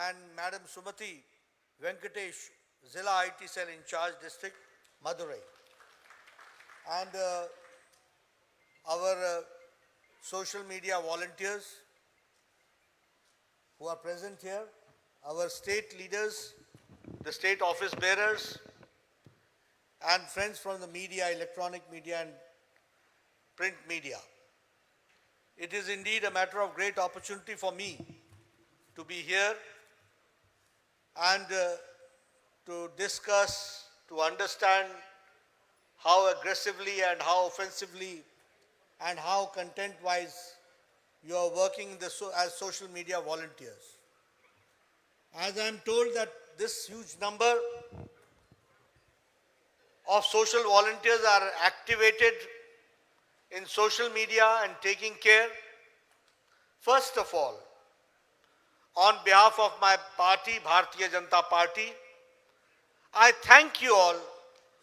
and Madam Sumati Venkatesh, Zilla IT Cell in charge district, Madurai. And our social media volunteers who are present here, our state leaders, the state office bearers, and friends from the media, electronic media and print media. It is indeed a matter of great opportunity for me to be here and to discuss, to understand how aggressively and how offensively and how content-wise you are working as social media volunteers. As I am told that this huge number of social volunteers are activated in social media and taking care, first of all, on behalf of my party, Bharatiya Janata Party, I thank you all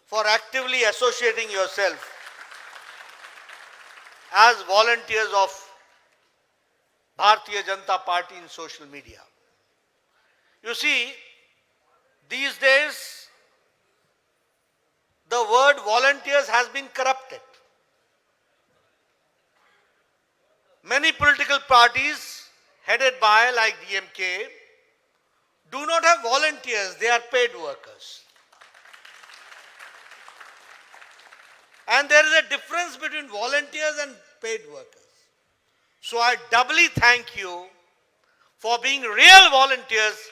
for actively associating yourself as volunteers of Bharatiya Janata Party in social media. You see, these days, the word volunteers has been corrupted. Many political parties headed by, like DMK, do not have volunteers, they are paid workers. And there is a difference between volunteers and paid workers. So I doubly thank you for being real volunteers,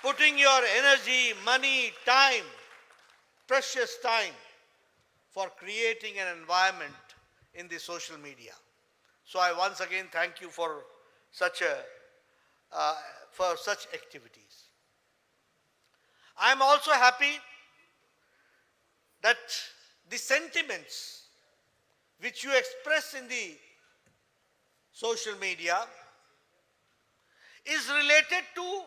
putting your energy, money, time, precious time for creating an environment in the social media. So I once again thank you for such activities. I am also happy that the sentiments which you express in the social media is related to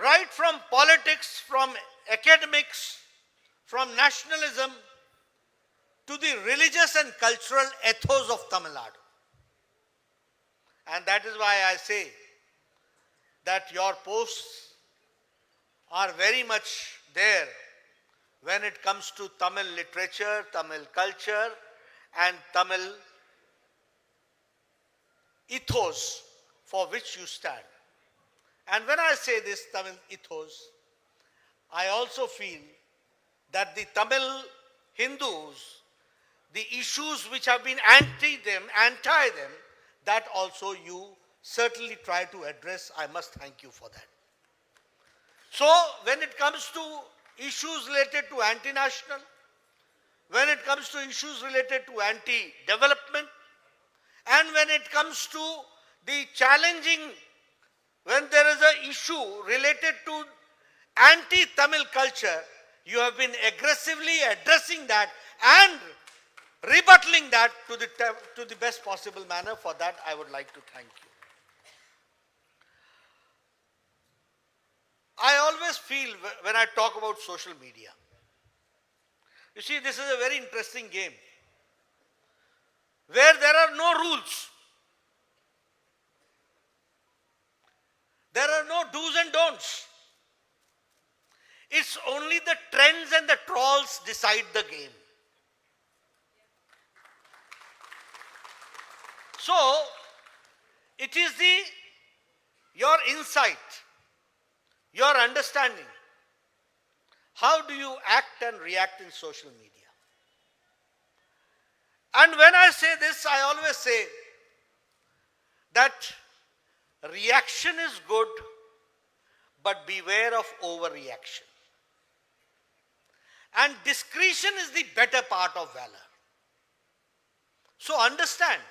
right from politics, from academics, from nationalism, to the religious and cultural ethos of Tamil Nadu. And that is why I say that your posts are very much there when it comes to Tamil literature, Tamil culture and Tamil ethos for which you stand. And when I say this Tamil ethos, I also feel that the Tamil Hindus, the issues which have been anti them, that also you certainly try to address. I must thank you for that. So when it comes to issues related to anti-national, when it comes to issues related to anti-development, and when it comes to the challenging, when there is an issue related to anti-Tamil culture, you have been aggressively addressing that and rebuttaling that to the best possible manner. For that, I would like to thank you. I always feel when I talk about social media, you see, this is a very interesting game where there are no rules. There are no do's and don'ts. It's only the trends and the trolls decide the game. So, it is your insight, your understanding. How do you act and react in social media? And when I say this, I always say that reaction is good, but beware of overreaction. And discretion is the better part of valor. So understand.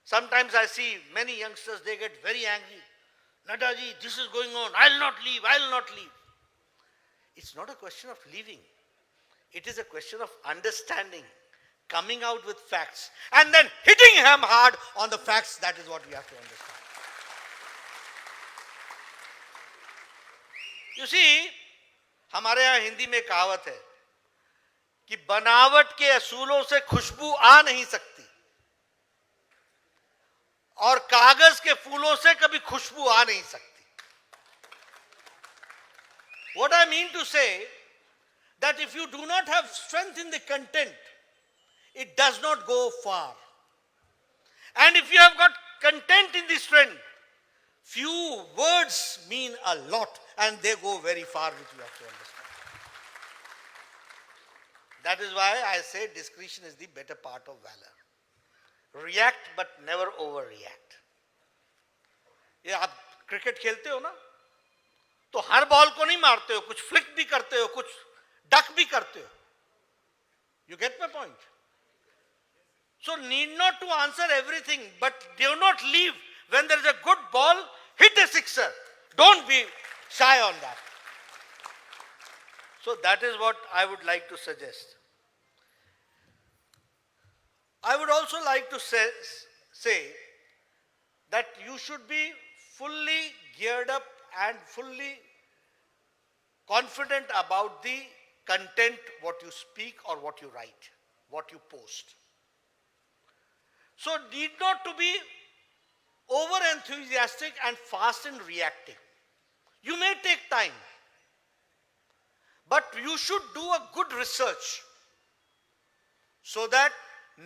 Sometimes I see many youngsters, they get very angry. Nadaji, this is going on. I'll not leave. I'll not leave. It's not a question of leaving. It is a question of understanding, coming out with facts, and then hitting him hard on the facts. That is what we have to understand. You see, हमारे यहाँ हिंदी में कहावत है कि बनावट के असूलों से खुशबू आ नहीं सकती और कागज के फूलों से कभी खुशबू आ नहीं सकती. What I mean to say, that if you do not have strength in the content, it does not go far. And if you have got content in the strength, few words mean a lot and they go very far, which you have to understand. That is why I say discretion is the better part of valor. React but never overreact. ये आप cricket खेलते हो ना, तो हर ball को नहीं मारते हो, कुछ फ्लिक भी करते हो, कुछ डक भी करते हो. You get my point? So need not to answer everything, but do not leave when there is a good ball, hit a sixer. Don't be shy on that. So that is what I would like to suggest. I would also like to say that you should be fully geared up and fully confident about the content, what you speak or what you write, what you post. So need not to be over enthusiastic and fast in reacting. You may take time, but you should do a good research so that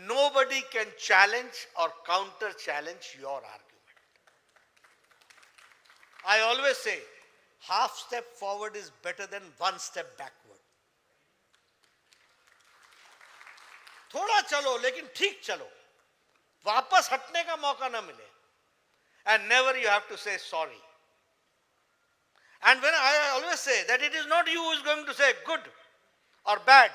nobody can challenge or counter challenge your argument. I always say, half step forward is better than one step backward. थोड़ा चलो लेकिन ठीक चलो, वापस हटने का मौका ना मिले. And never you have to say sorry. And when I always say that it is not you who is going to say good or bad.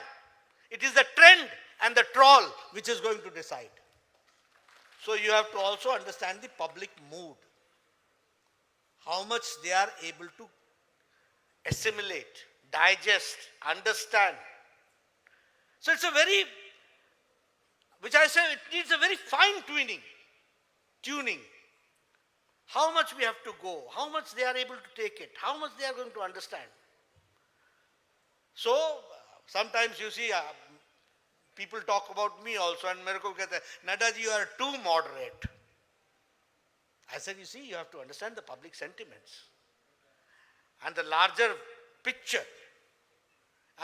It is the trend and the troll which is going to decide. So you have to also understand the public mood. How much they are able to assimilate, digest, understand. So it's a very, which I say it needs a very fine tuning. How much we have to go, how much they are able to take it, how much they are going to understand. So sometimes you see people talk about me also and मेरे को कहते हैं, Nadda ji, you are too moderate. I said, you see, you have to understand the public sentiments and the larger picture.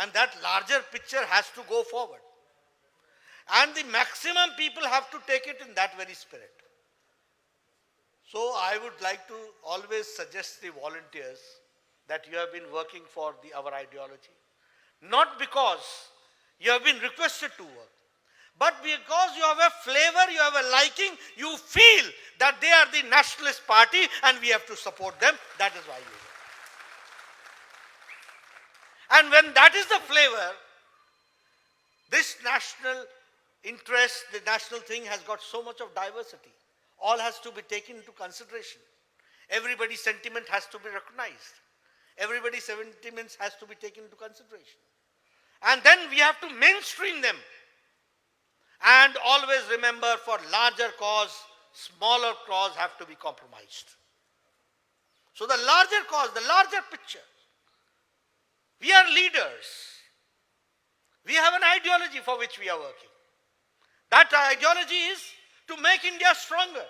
And that larger picture has to go forward. And the maximum people have to take it in that very spirit. So I would like to always suggest the volunteers that you have been working for our ideology. Not because you have been requested to work, but because you have a flavor, you have a liking, you feel that they are the nationalist party and we have to support them. That is why you work. And when that is the flavor, this national interest, the national thing has got so much of diversity. All has to be taken into consideration. Everybody's sentiment has to be recognized. Everybody's sentiments has to be taken into consideration. And then we have to mainstream them. And always remember, for larger cause, smaller cause have to be compromised. So the larger cause, the larger picture. We are leaders. We have an ideology for which we are working. That ideology is to make India stronger.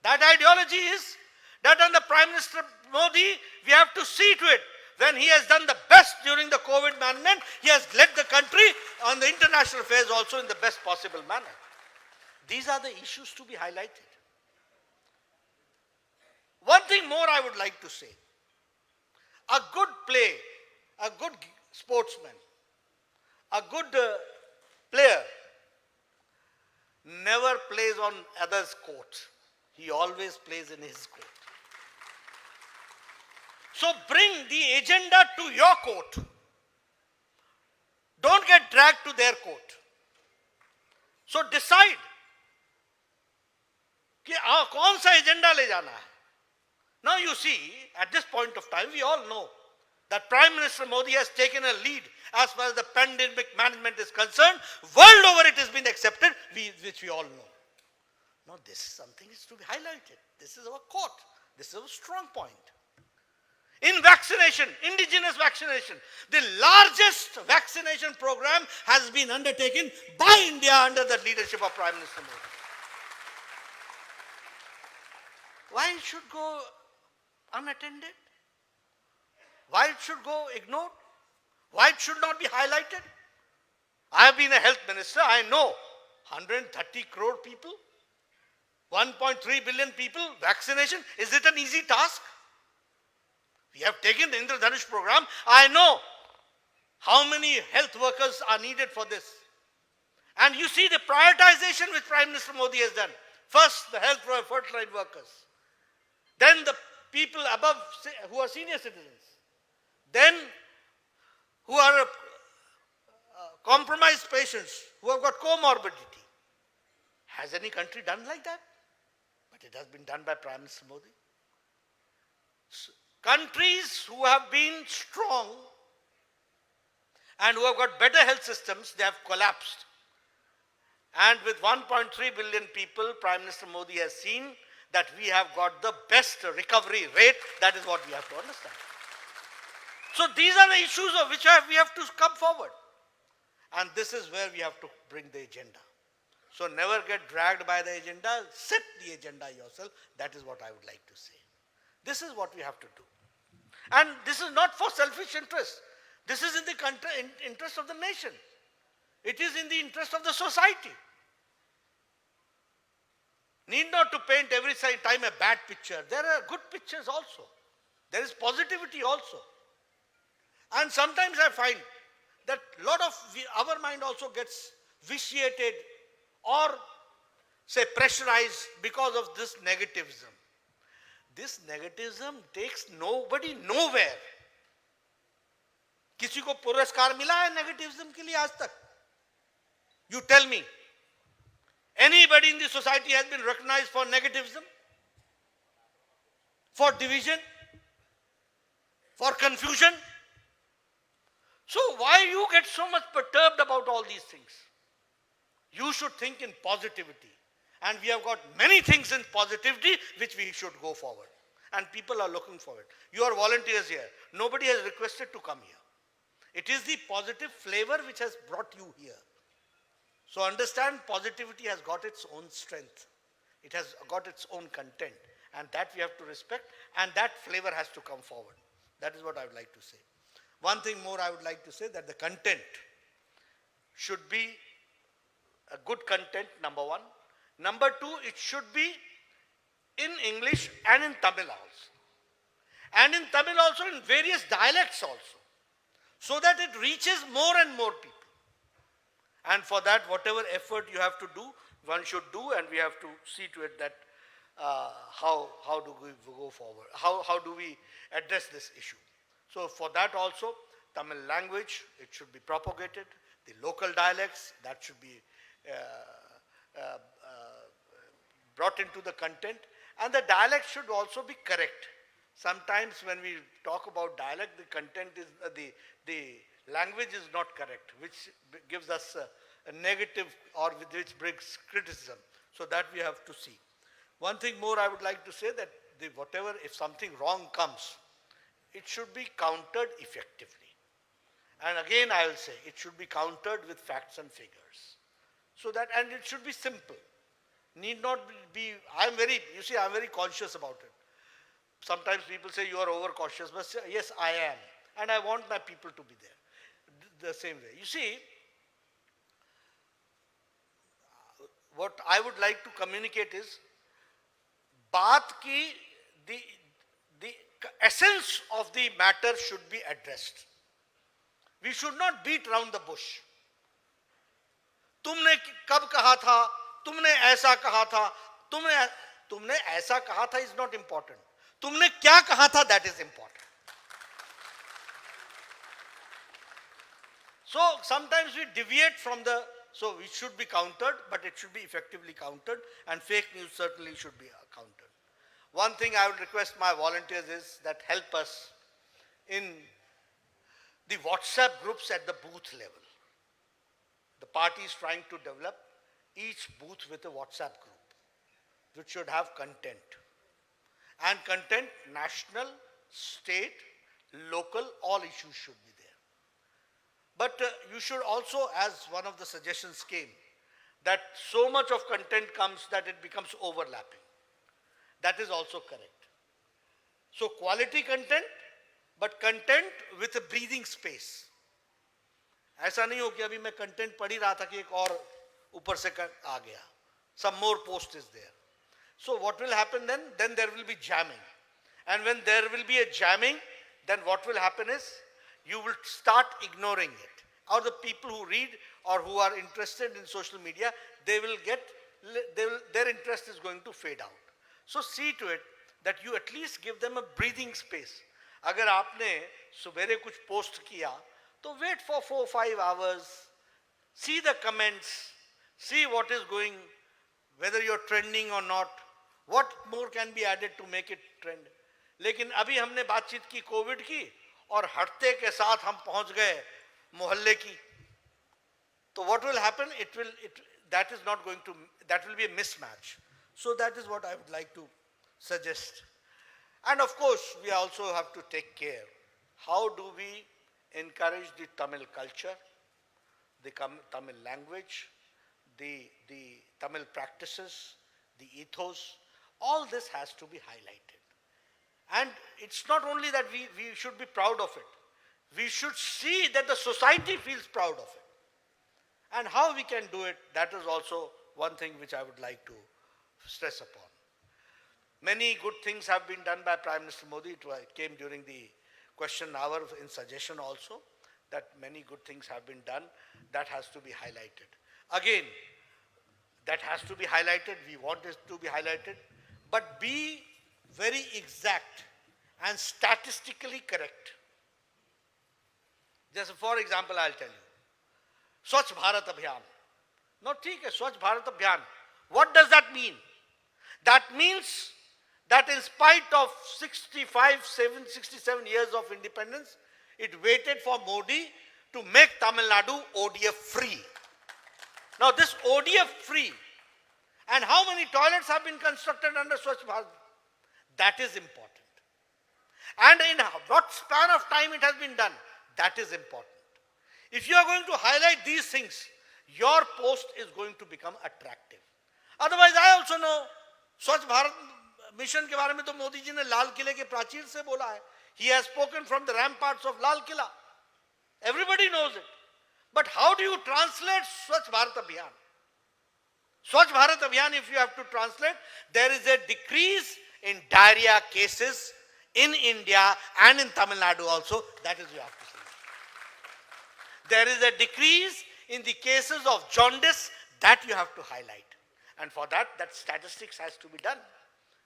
That ideology is that under Prime Minister Modi, we have to see to it. When he has done the best during the COVID management, he has led the country on the international affairs also in the best possible manner. These are the issues to be highlighted. One thing more I would like to say. A good play, a good sportsman, a good player never plays on others' court. He always plays in his court. So bring the agenda to your court. Don't get dragged to their court. So decide कि कौन सा agenda ले जाना है. Now you see, at this point of time, we all know that Prime Minister Modi has taken a lead as far as the pandemic management is concerned. World over it has been accepted, which we all know. Now this is something is to be highlighted. This is our court. This is a strong point. In vaccination, indigenous vaccination, the largest vaccination program has been undertaken by India under the leadership of Prime Minister Modi. Why it should go unattended? Why it should go ignored? Why it should not be highlighted? I have been a health minister. I know 130 crore people, 1.3 billion people, vaccination. Is it an easy task? We have taken the Indradhanush program. I know how many health workers are needed for this. And you see the prioritization which Prime Minister Modi has done. First, the health frontline workers. Then the people above who are senior citizens. Then who are compromised patients, who have got comorbidity. Has any country done like that? But it has been done by Prime Minister Modi. Countries who have been strong and who have got better health systems, they have collapsed. And with 1.3 billion people, Prime Minister Modi has seen that we have got the best recovery rate. That is what we have to understand. So these are the issues of which we have to come forward. And this is where we have to bring the agenda. So never get dragged by the agenda. Set the agenda yourself. That is what I would like to say. This is what we have to do. And this is not for selfish interest. This is in the interest of the nation. It is in the interest of the society. Need not to paint every time a bad picture. There are good pictures also. There is positivity also. And sometimes I find that a lot of our mind also gets vitiated or say pressurized because of this negativism. This negativism takes nobody nowhere. किसी को पुरस्कार मिला है negativism के लिए आज तक? You tell me. Anybody in the society has been recognized for negativism? For division? For confusion? So why you get so much perturbed about all these things? You should think in positivity. And we have got many things in positivity which we should go forward. And people are looking for it. You are volunteers here. Nobody has requested to come here. It is the positive flavor which has brought you here. So understand, positivity has got its own strength. It has got its own content. And that we have to respect. And that flavor has to come forward. That is what I would like to say. One thing more I would like to say, that the content should be a good content, number one. Number two, it should be in English and in Tamil also. And in Tamil also, in various dialects also. So that it reaches more and more people. And for that, whatever effort you have to do, one should do, and we have to see to it that how do we go forward? How do we address this issue? So for that also, Tamil language, it should be propagated. The local dialects, that should be brought into the content. And the dialect should also be correct. Sometimes when we talk about dialect, the content is, the language is not correct, which gives us a negative or which brings criticism. So that we have to see. One thing more I would like to say, that whatever, if something wrong comes, it should be countered effectively. And again I will say, it should be countered with facts and figures. So that, and it should be simple. Need not be, I'm very conscious about it. Sometimes people say you are overcautious, but yes, I am. And I want my people to be there. The same way. You see, what I would like to communicate is, the essence of the matter should be addressed. We should not beat around the bush. तुमने कब कहा था, तुमने ऐसा कहा था, तुमने ऐसा कहा था is not important. तुमने क्या कहा था, that is important. So sometimes we deviate from so it should be countered, but it should be effectively countered, and fake news certainly should be countered. One thing I would request my volunteers is that help us in the WhatsApp groups at the booth level. The party is trying to develop each booth with a WhatsApp group, which should have content. And content, national, state, local, all issues should be there. But you should also, as one of the suggestions came, that so much of content comes that it becomes overlapping. That is also correct. So quality content, but content with a breathing space. ऐसा नहीं हो कि अभी मैं content पढ़ ही रहा था कि एक और ऊपर से आ गया. Some more post is there. So what will happen then? Then there will be jamming. And when there will be a jamming, then what will happen is you will start ignoring it. Or the people who read or who are interested in social media, their interest is going to fade out. So see to it that you at least give them a breathing space. अगर आपने सुबेरे कुछ post किया, तो wait for 4-5 hours, see the comments, see what is going, whether you're trending or not, what more can be added to make it trend. लेकिन अभी हमने बातचीत की कोविड की और हटते के साथ हम पहुंच गए मोहल्ले की. So what will happen? That will be a mismatch. So that is what I would like to suggest. And of course, we also have to take care. How do we encourage the Tamil culture, the Tamil language, the Tamil practices, the ethos? All this has to be highlighted. And it's not only that we should be proud of it. We should see that the society feels proud of it. And how we can do it, that is also one thing which I would like to stress upon. Many good things have been done by Prime Minister Modi. It came during the question hour in suggestion also that many good things have been done. That has to be highlighted. Again, that has to be highlighted. We want it to be highlighted. But be very exact and statistically correct. Just for example, I'll tell you. Swachh Bharat Abhiyan. No, theek hai, Swachh Bharat Abhiyan. What does that mean? That means that in spite of 67 years of independence, it waited for Modi to make Tamil Nadu ODF free. Now this ODF free, and how many toilets have been constructed under Swachh Bharat? That is important. And in what span of time it has been done, that is important. If you are going to highlight these things, your post is going to become attractive. Otherwise, I also know, Swachh Bharat mission के बारे में तो मोदी जी ने लाल किले के प्राचीर से बोला है. He has spoken from the ramparts of Lal Killa. Everybody knows it. But how do you translate Swachh Bharat Abhiyan? Swachh Bharat Abhiyan, if you have to translate, there is a decrease in diarrhea cases in India and in Tamil Nadu also. That is you have to see. There is a decrease in the cases of jaundice that you have to highlight. And for that statistics has to be done.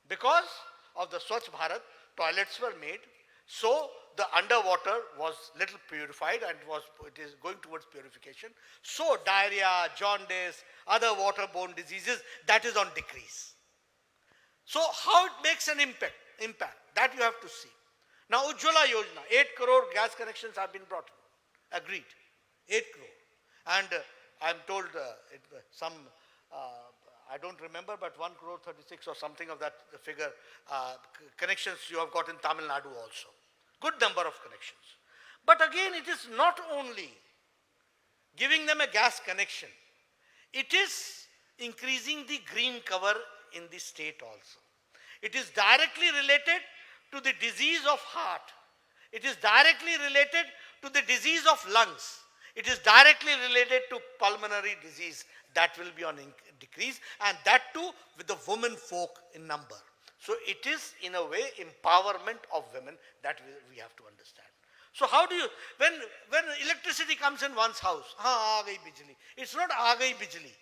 Because of the Swachh Bharat, toilets were made. So the underwater was little purified and it is going towards purification. So diarrhea, jaundice, other waterborne diseases, that is on decrease. So how it makes an impact, that you have to see. Now Ujjwala Yojana, 8 crore gas connections have been brought in. Agreed. 8 crore. And I'm told I don't remember, but 1 crore 36 or something of that figure connections you have got in Tamil Nadu also. Good number of connections. But again, it is not only giving them a gas connection. It is increasing the green cover in the state also. It is directly related to the disease of heart. It is directly related to the disease of lungs. It is directly related to pulmonary disease that will be on decrease, and that too with the women folk in number. So it is in a way empowerment of women that we have to understand. So how do you, when electricity comes in one's house, aa gayi bijli. It's not aa gayi bijli.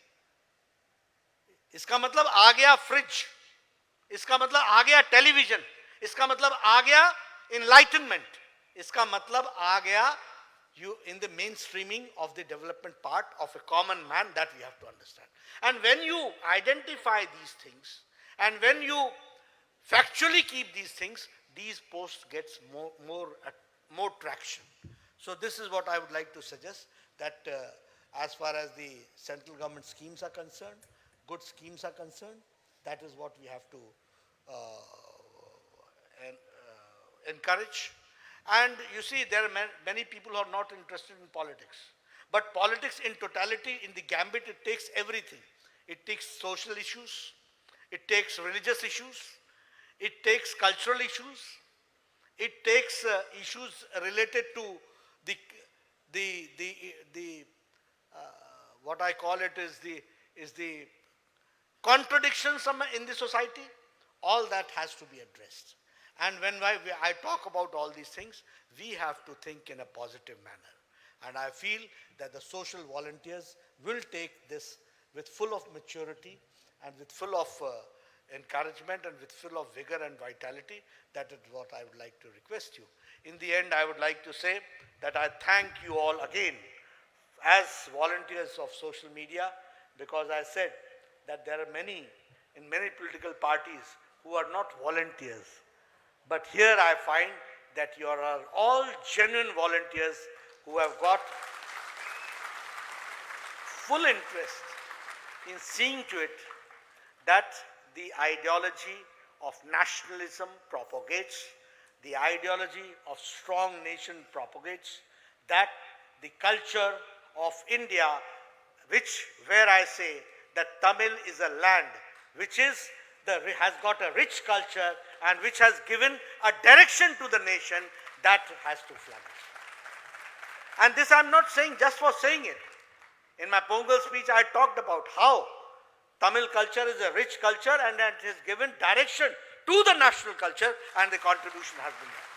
इसका मतलब आ गया fridge, इसका मतलब आ गया television, इसका मतलब आ गया enlightenment, इसका मतलब आ गया you in the mainstreaming of the development part of a common man, that we have to understand. And when you identify these things and when you factually keep these things, these posts gets more traction. So this is what I would like to suggest, that as far as the central government schemes are concerned, good schemes are concerned, that is what we have to encourage. And you see, there are many people who are not interested in politics. But politics in totality, in the gambit, it takes everything. It takes social issues, it takes religious issues, it takes cultural issues, it takes issues related to the, the what I call it is the contradictions in the society. All that has to be addressed. And when I talk about all these things, we have to think in a positive manner. And I feel that the social volunteers will take this with full of maturity and with full of encouragement and with full of vigor and vitality. That is what I would like to request you. In the end, I would like to say that I thank you all again as volunteers of social media, because I said that there are many in many political parties who are not volunteers. But here I find that you are all genuine volunteers who have got full interest in seeing to it that the ideology of nationalism propagates, the ideology of strong nation propagates, that the culture of India, where I say that Tamil is a land which has got a rich culture and which has given a direction to the nation, that has to flourish. And this I am not saying just for saying it. In my Pongal speech, I talked about how Tamil culture is a rich culture and it has given direction to the national culture, and the contribution has been there.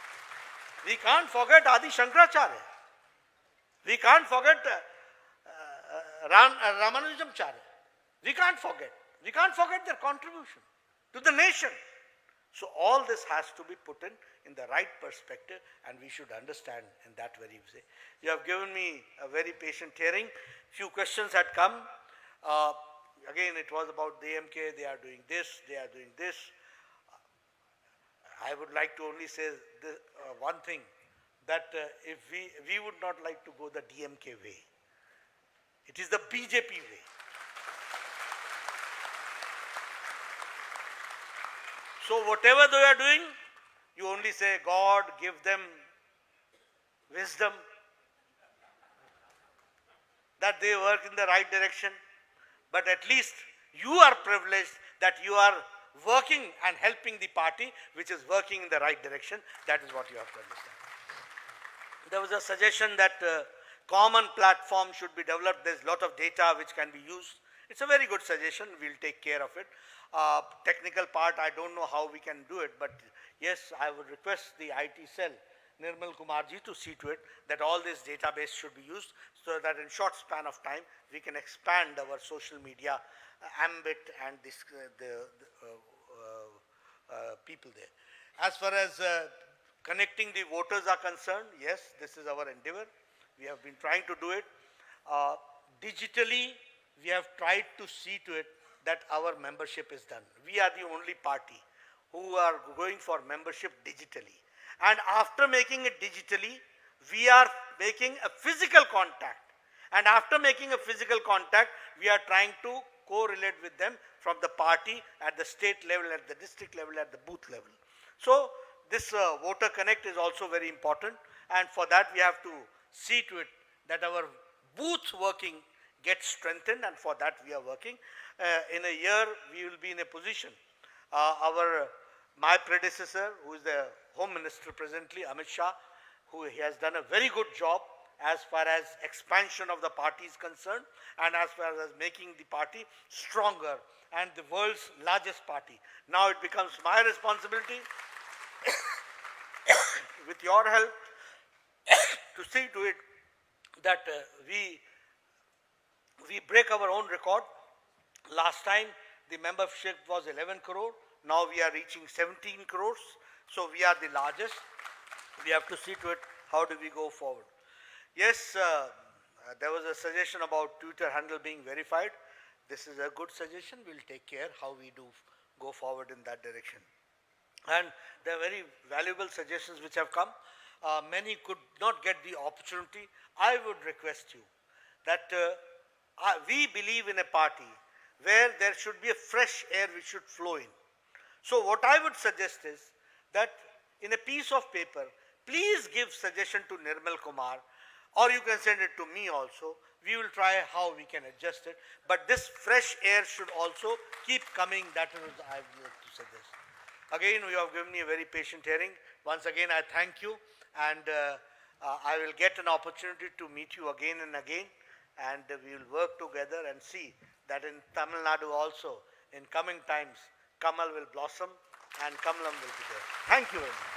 We can't forget Adi Shankaracharya. We can't forget Ramanujamacharya. We can't forget. We can't forget their contribution to the nation. So all this has to be put in the right perspective, and we should understand in that very way. You have given me a very patient hearing. Few questions had come. Again, it was about the MK, they are doing this, they are doing this. I would like to only say this, one thing, that if we would not like to go the DMK way. It is the BJP way. So whatever they are doing, you only say, God give them wisdom, that they work in the right direction. But at least you are privileged that you are working and helping the party which is working in the right direction. That is what you have to understand. There was a suggestion that common platform should be developed. There is a lot of data which can be used. It's a very good suggestion. We will take care of it. Technical part, I don't know how we can do it, but yes, I would request the IT cell, Nirmal Kumarji, to see to it that all this database should be used, so that in short span of time we can expand our social media ambit and people there. As far as connecting the voters are concerned, yes, this is our endeavor. We have been trying to do it. Digitally, we have tried to see to it that our membership is done. We are the only party who are going for membership digitally. And after making it digitally, we are making a physical contact. And after making a physical contact, we are trying to correlate with them from the party at the state level, at the district level, at the booth level. So this voter connect is also very important, and for that we have to see to it that our booth working gets strengthened, and for that we are working. In a year we will be in a position. My predecessor, who is the Home Minister presently, Amit Shah, he has done a very good job as far as expansion of the party is concerned, and as far as making the party stronger and the world's largest party. Now it becomes my responsibility with your help to see to it that we break our own record. Last time the membership was 11 crore, now we are reaching 17 crores, so we are the largest. We have to see to it how do we go forward. Yes, there was a suggestion about Twitter handle being verified. This is a good suggestion. We will take care how we do go forward in that direction. And there are very valuable suggestions which have come. Many could not get the opportunity. I would request you that we believe in a party where there should be a fresh air which should flow in. So what I would suggest is that in a piece of paper, please give suggestion to Nirmal Kumar, or you can send it to me also. We will try how we can adjust it. But this fresh air should also keep coming. That is what I would like to suggest. Again, you have given me a very patient hearing. Once again, I thank you, and I will get an opportunity to meet you again and again, and we will work together and see that in Tamil Nadu also, in coming times, Kamal will blossom and Kamalam will be there. Thank you very much.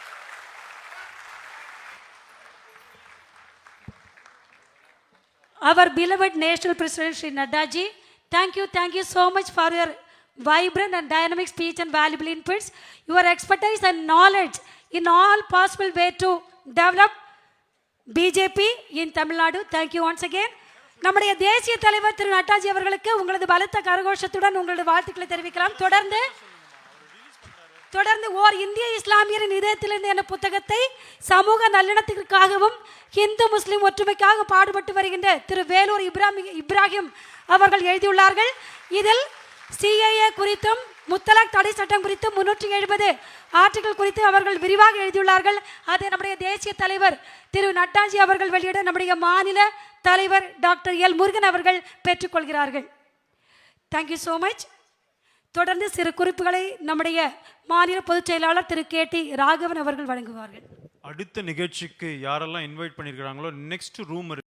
Our beloved National President Shri Nadda ji, thank you so much for your vibrant and dynamic speech and valuable inputs. Your expertise and knowledge in all possible way to develop BJP in Tamil Nadu. Thank you once again. நம்முடைய தேசிய தலைவர் திரு நட்டாஜி அவர்களுக்கு உங்களது பலத்த கரகோஷத்துடன் உங்களது வாழ்த்துக்களை தெரிவிக்கலாம். தொடர்ந்து ஓர் இந்திய இஸ்லாமியரின் இதயத்திலிருந்து என்ற புத்தகத்தை சமூக நல்லிணத்திற்காகவும் இந்து முஸ்லிம் ஒற்றுமைக்காக பாடுபட்டு வருகின்ற திரு வேலூர் இப்ராஹிம் அவர்கள் எழுதியுள்ளார்கள். இதில் சிஏஏ குறித்தும் முத்தலாக் தடை சட்டம் குறித்தும் 370 ஆர்டிகல் குறித்து அவர்கள் விரிவாக எழுதியுள்ளார்கள். அதை நம்முடைய தேசிய தலைவர் திரு நட்டாஜி அவர்கள் வெளியிட நம்முடைய மாநில தலைவர் டாக்டர் எல் முருகன் அவர்கள் பெற்றுக்கொள்கிறார்கள். Thank you so much. தொடர்ந்து சிறு குறிப்புகளை நம்முடைய மாநில பொதுச் செயலாளர் திரு KT ராகவன் அவர்கள் வழங்குவார்கள். அடுத்த நிகழ்ச்சிக்கு யாரெல்லாம் இன்வைட் பண்ணியிருக்கிறாங்களோ நெக்ஸ்ட் ரூம்